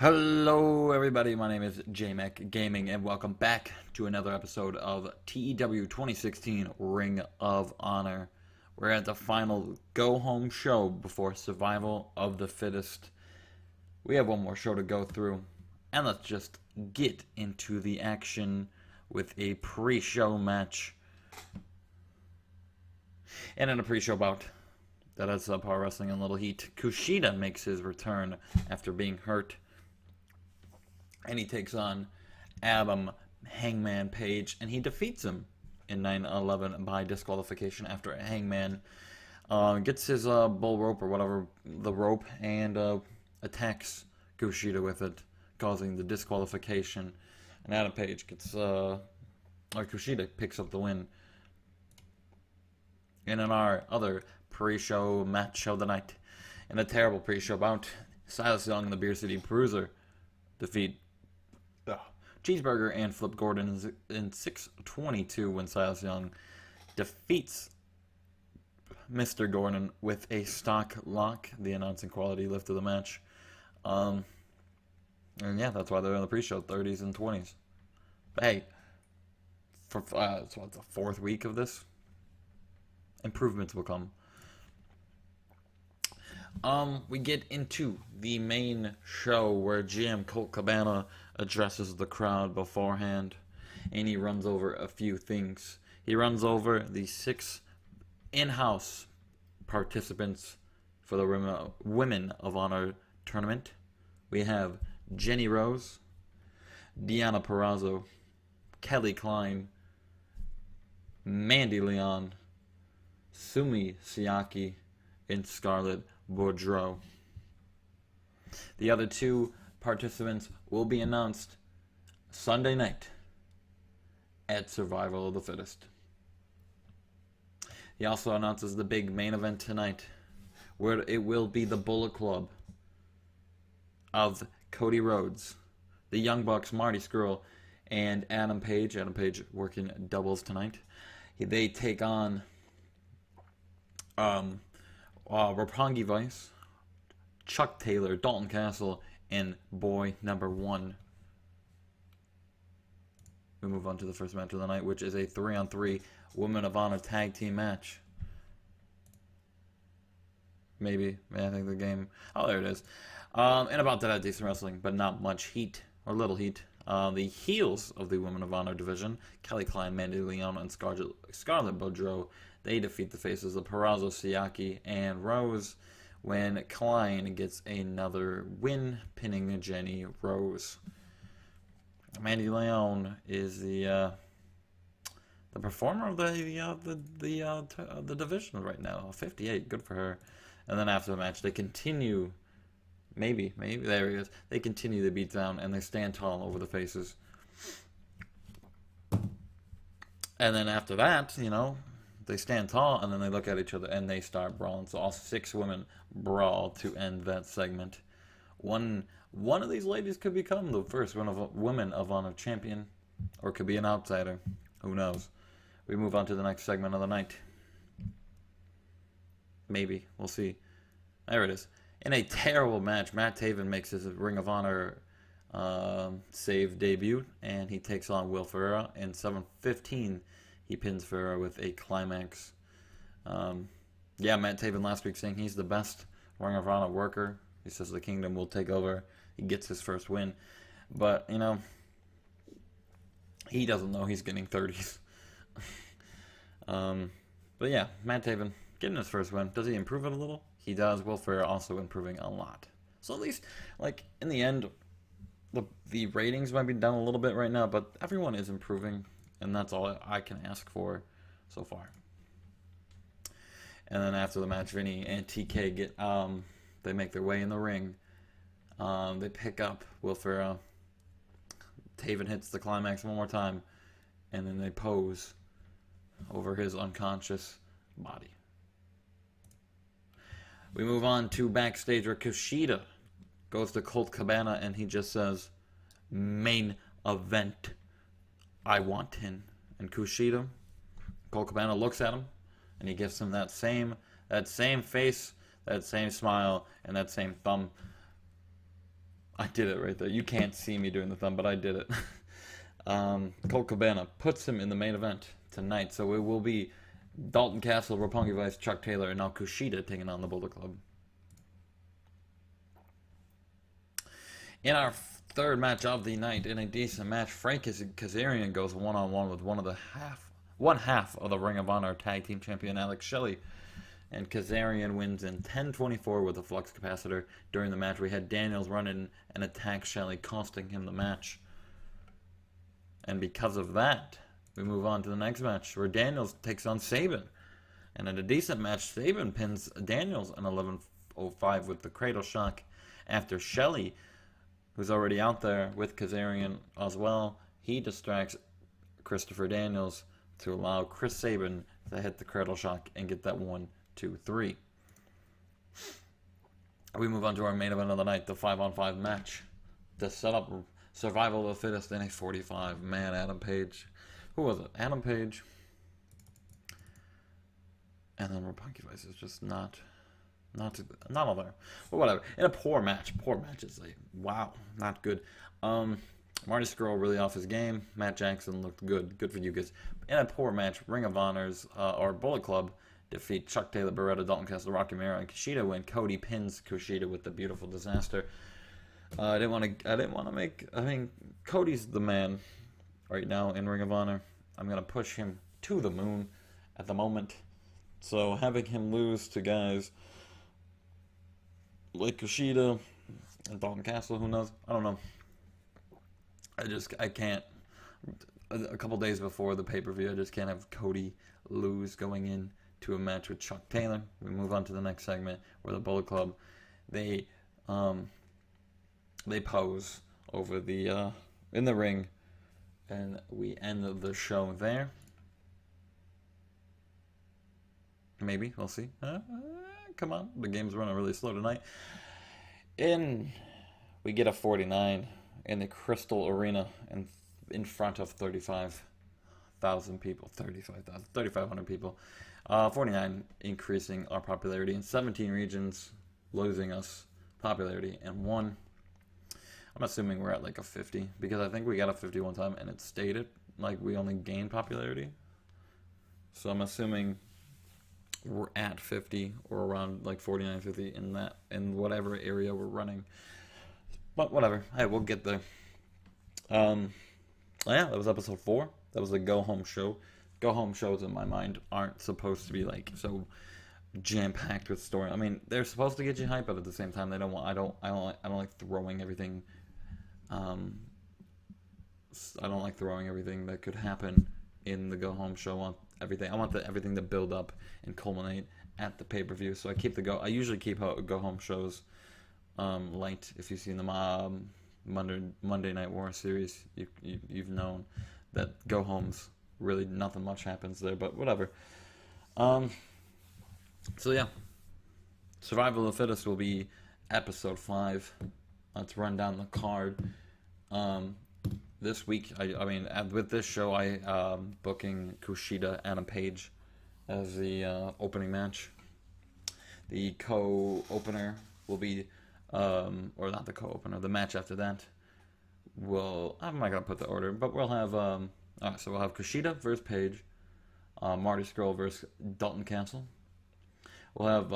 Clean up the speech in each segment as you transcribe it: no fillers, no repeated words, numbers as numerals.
Hello everybody, my name is Jmack Gaming and welcome back to another episode of TEW 2016 Ring of Honor. We're at the final go-home show before Survival of the Fittest. We have one more show to go through, and let's just get into the action with a pre-show match. And in a pre-show bout that has Power Wrestling and Little Heat, Kushina makes his return after being hurt. And he takes on Adam Hangman Page, and he defeats him in 9-11 by disqualification after Hangman gets his bull rope or whatever, the rope, and attacks Kushida with it, causing the disqualification. And Adam Page gets, or Kushida picks up the win. And in our other pre-show match of the night, in a terrible pre-show bout, Silas Young and the Beer City Bruiser defeat Cheeseburger and Flip Gordon in 6:22 when Silas Young defeats Mr. Gordon with a stock lock, the announcing quality lift of the match. And yeah, that's why they're in the pre-show, 30s and 20s. But hey, for it's what, the fourth week of this? Improvements will come. We get into the main show where GM Colt Cabana addresses the crowd beforehand, and he runs over a few things. He runs over the 6 in-house participants for the Women of Honor tournament. We have Jenny Rose, Deanna Perrazzo, Kelly Klein, Mandy Leon, Sumi Siaki, and Scarlett Boudreaux. The other 2 participants will be announced Sunday night at Survival of the Fittest. He also announces the big main event tonight, where it will be the Bullet Club of Cody Rhodes, the Young Bucks, Marty Scurll, and Adam Page. Adam Page working doubles tonight. They take on Roppongi Vice, Chuck Taylor, Dalton Castle, and Boy Number 1. We move on to the first match of the night, which is a 3-on-3 Women of Honor tag team match. Maybe I think the game. Oh, there it is. And about that, decent wrestling, but not much heat or little heat. The heels of the Women of Honor division, Kelly Klein, Mandy Leon, and Scarlett Boudreaux, they defeat the faces of Perrazzo, Siaki, and Rose when Klein gets another win, pinning Jenny Rose. Mandy Leon is the performer of the division right now. 58, good for her. And then after the match, they continue. Maybe there he is. They continue the beatdown and they stand tall over the faces. And then after that, they stand tall, and then they look at each other, and they start brawling. So all 6 women brawl to end that segment. One of these ladies could become the first Women of Honor champion, or could be an outsider. Who knows? We move on to the next segment of the night. Maybe. We'll see. There it is. In a terrible match, Matt Taven makes his Ring of Honor save debut, and he takes on Will Ferrara in 7:15. He pins Ferrara with a climax. Matt Taven last week saying he's the best Ring of Honor worker. He says the Kingdom will take over. He gets his first win. But, he doesn't know he's getting 30s. But yeah, Matt Taven getting his first win. Does he improve it a little? He does. Will Ferrara also improving a lot. So at least, in the end, the ratings might be down a little bit right now, but everyone is improving. And that's all I can ask for so far. And then after the match, Vinnie and TK they make their way in the ring. They pick up Will Ferrara. Taven hits the climax one more time, and then they pose over his unconscious body. We move on to backstage where Kushida goes to Colt Cabana, and he just says, "Main event. I want him." And Kushida, Colt Cabana looks at him, and he gives him that same face, that same smile, and that same thumb I did it right there. You can't see me doing the thumb, but I did it. Colt Cabana puts him in the main event tonight. So it will be Dalton Castle, Roppongi Vice, Chuck Taylor, and now Kushina taking on the Bullet Club. In our third match of the night, in a decent match, Frank Kazarian goes one-on-one with one half of the Ring of Honor Tag Team Champion Alex Shelley. And Kazarian wins in 10-24 with a flux capacitor. During the match, we had Daniels run in and attack Shelley, costing him the match. And because of that, we move on to the next match, where Daniels takes on Sabin. And in a decent match, Sabin pins Daniels in 11:05 with the Cradle Shock after Shelley, who's already out there with Kazarian as well, he distracts Christopher Daniels to allow Chris Sabin to hit the Cradle Shock and get that 1-2-3. We move on to our main event of the night, the 5-on-5 match. To set up survival of the fittest in a 45-man Adam Page. Who was it? Adam Page. And then Roppongi Vice is just not all there. But whatever. In a poor match. Poor matches. Like, wow. Not good. Marty Scurll really off his game. Matt Jackson looked good. Good for you guys. In a poor match, Ring of Honors, or Bullet Club, defeat Chuck Taylor, Beretta, Dalton Castle, Rocky Romero, and Kushina when Cody pins Kushina with the beautiful disaster. I didn't want to make. I mean, Cody's the man right now in Ring of Honor. I'm gonna push him to the moon at the moment. So having him lose to guys like Kushina and Dalton Castle, who knows? I don't know. I can't. A couple days before the pay-per-view, I just can't have Cody lose going in to a match with Chuck Taylor. We move on to the next segment where the Bullet Club, they pose over the in the ring, and we end the show there. Maybe we'll see. Come on, the game's running really slow tonight. We get a 49 in the Crystal Arena and in front of 35,000 people, 3,500 people. 49 increasing our popularity in 17 regions, losing us popularity in one. I'm assuming we're at like a 50 because I think we got a 50 one time and it stated like we only gained popularity. So I'm assuming we're at 50 or around like 49, 50 in whatever area we're running. But whatever. Hey, we'll get there. Yeah, that was episode 4. That was the go home show. Go home shows in my mind aren't supposed to be like so jam packed with story. I mean, they're supposed to get you hype, but at the same time, they don't want. I don't like throwing everything. I don't like throwing everything that could happen in the go home show. I want everything to build up and culminate at the pay per view. So I usually keep go home shows light. If you've seen the Monday Night War series, you've known that go homes really nothing much happens there, but whatever. So yeah, Survival of the Fittest will be episode 5. Let's run down the card. This week, I mean, with this show, I booking Kushina and Page as the opening match. The co-opener will be, or not the co-opener, the match after that. I'm not gonna put the order, but we'll have. Alright, so we'll have Kushina versus Page, Marty Scurll versus Dalton Castle. We'll have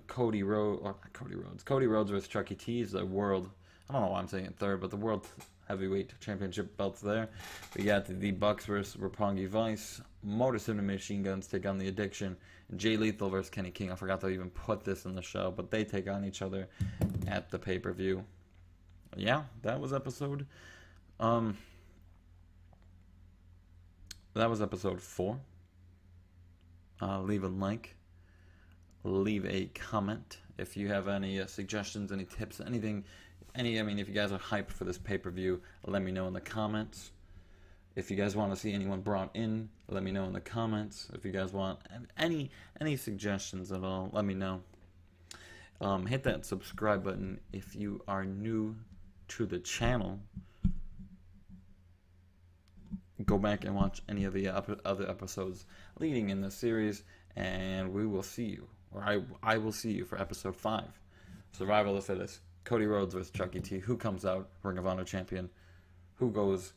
Cody Rhodes versus Chuck E. T's, the world. I don't know why I'm saying it third, but the world heavyweight championship belts there. We got the Bucks versus Roppongi Vice. Motor City Machine Guns take on the Addiction. And Jay Lethal versus Kenny King. I forgot to even put this in the show, but they take on each other at the pay-per-view. Yeah, that was episode. That was episode 4. Leave a like. Leave a comment if you have any suggestions, any tips, anything. I mean, if you guys are hyped for this pay-per-view, let me know in the comments. If you guys want to see anyone brought in, let me know in the comments. If you guys want any suggestions at all, let me know. Hit that subscribe button if you are new to the channel. Go back and watch any of the other episodes leading in the series, and we will see you, or I will see you for episode 5, Survival of the Fittest. Cody Rhodes versus Chucky T. Who comes out Ring of Honor champion? Who goes?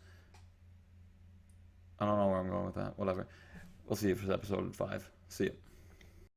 I don't know where I'm going with that. Whatever. We'll see you for episode 5. See you.